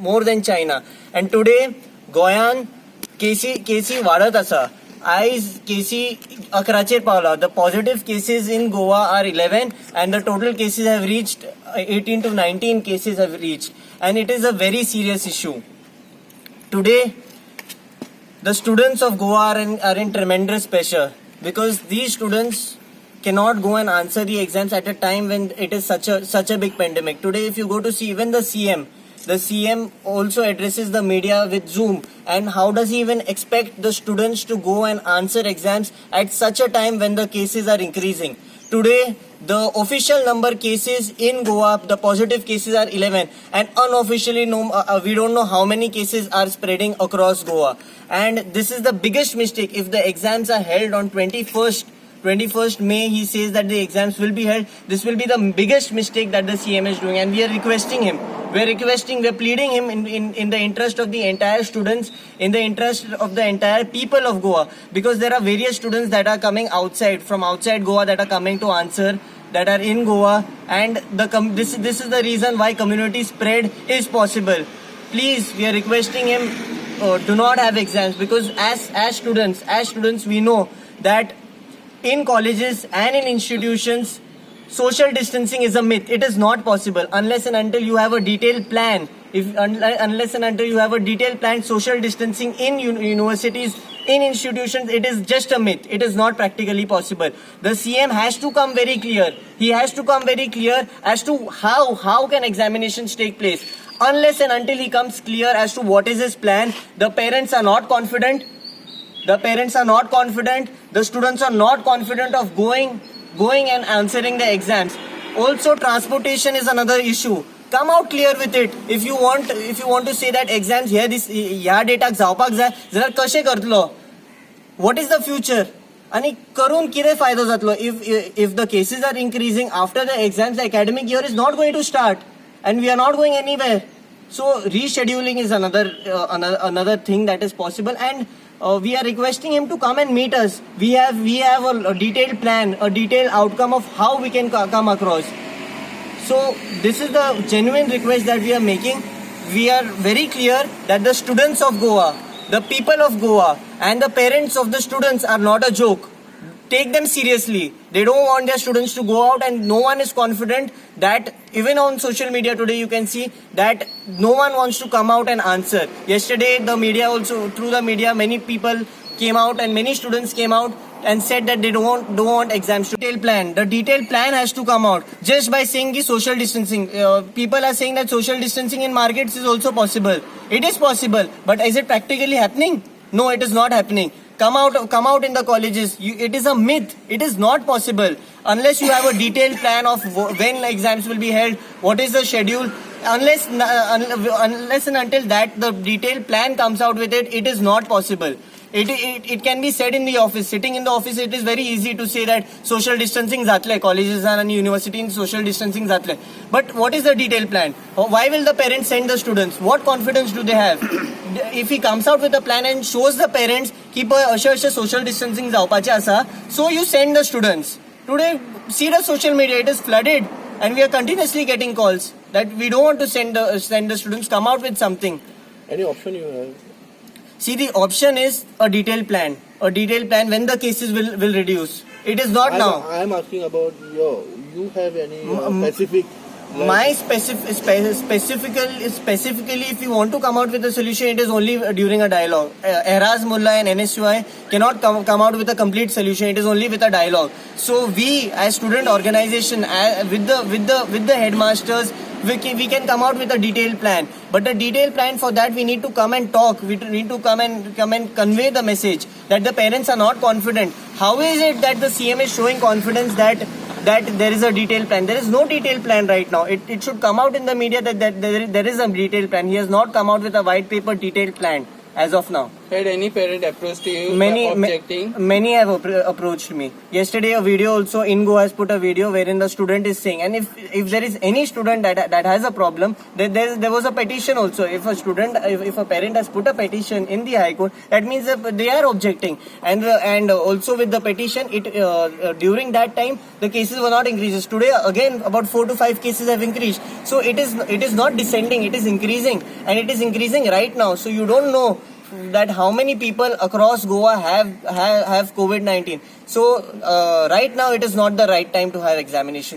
more than China. And today, Goyan केसी वाढत असा. आयज केसी 11चेर पावला. The positive cases in Goa are 11 and the total cases have reached 18 to 19 cases have reached. And it is a very serious issue. Today, the students of Goa are in tremendous pressure because these students cannot go and answer the exams at a time when it is such a big pandemic. Today, if you go to see even the CM also addresses the media with Zoom. And how does he even expect the students to go and answer exams at such a time when the cases are increasing? Today, the official number cases in Goa, the positive cases are 11, and unofficially we don't know how many cases are spreading across Goa. And this is the biggest mistake. If the exams are held on 21st May, he says that the exams will be held. This will be the biggest mistake that the CM is doing, and we are requesting him. We're pleading him in the interest of the entire students, in the interest of the entire people of Goa, because there are various students that are coming from outside Goa that are coming to answer, that are in Goa, and this is the reason why community spread is possible. Please, we are requesting him do not have exams, because as students we know that in colleges and in institutions, social distancing is a myth. It is not possible unless and until you have a detailed plan. Unless and until you have a detailed plan, social distancing in universities, in institutions, it is just a myth. It is not practically possible. The CM has to come very clear. He has to come very clear as to how can examinations take place. Unless and until he comes clear as to what is his plan, the parents are not confident. The students are not confident of going and answering the exams. Also, transportation is another issue. Come out clear with it. If you want to say that exams here ह्या डेटाक जावपाक जाय जाल्यार कशें करतलो? What is the future? आणि करून कितें फायदो जातलो? If the cases are increasing after the exams, the academic year is not going to start, and we are not going anywhere. So rescheduling is another thing that is possible, and we are requesting him to come and meet us. We have a detailed plan, a detailed outcome of how we can come across. So this is the genuine request that we are making. We are very clear that the students of Goa, the people of Goa, and the parents of the students are not a joke. Take them seriously. They don't want their students to go out, and no one is confident that even on social media today you can see that no one wants to come out and answer. Yesterday through the media many people came out and many students came out and said that they don't want exams. The detailed plan has to come out. Just by saying the social distancing, people are saying that social distancing in markets is also possible. It is possible, but is it practically happening? No, it is not happening. Come out in the colleges. It is a myth. It is not possible unless you have a detailed plan of when exams will be held, what is the schedule. Unless and until that the detailed plan comes out with it, it is not possible. It can be said in the office. Sitting in the office, it is very easy to say that social distancing zatle, colleges and universities social distancing zatle. But what is the detailed plan? Why will the parents send the students? What confidence do they have? If he comes out with a plan and shows the parents ki asha social distancing जावपाचे asa, so you send the students. Today, see the social media, it is flooded, and we are continuously getting calls that we don't want to send the students. Come out with something. Any option you have? See, the option is a detailed plan. A detailed plan when the cases will reduce. It is not now. I am asking about you have any specific... My specifically, if you want to come out with a solution, it is only during a dialogue. Ehraz Mullah and NSUI cannot come out with a complete solution. It is only with a dialogue. So we, as student organization, with the headmasters, we can come out with a detailed plan. But the detailed plan, for that we need to come and talk. We need to come and convey the message that the parents are not confident. How is it that the CM is showing confidence that there is a detailed plan? There is no detailed plan right now. It should come out in the media that there is a detailed plan. He has not come out with a white paper detailed plan as of now. Had any parent approached you objecting? Many have approached me. Yesterday, a video also in Goa has put a video wherein the student is saying, and if there is any student that has a problem, there was a petition also. If a parent has put a petition in the High Court, that means that they are objecting, and also with the petition, during that time the cases were not increased. Today again about 4 to 5 cases have increased. So it is not descending, it is increasing, and it is increasing right now. So you don't know that how many people across Goa have COVID-19. So right now it is not the right time to have examinations.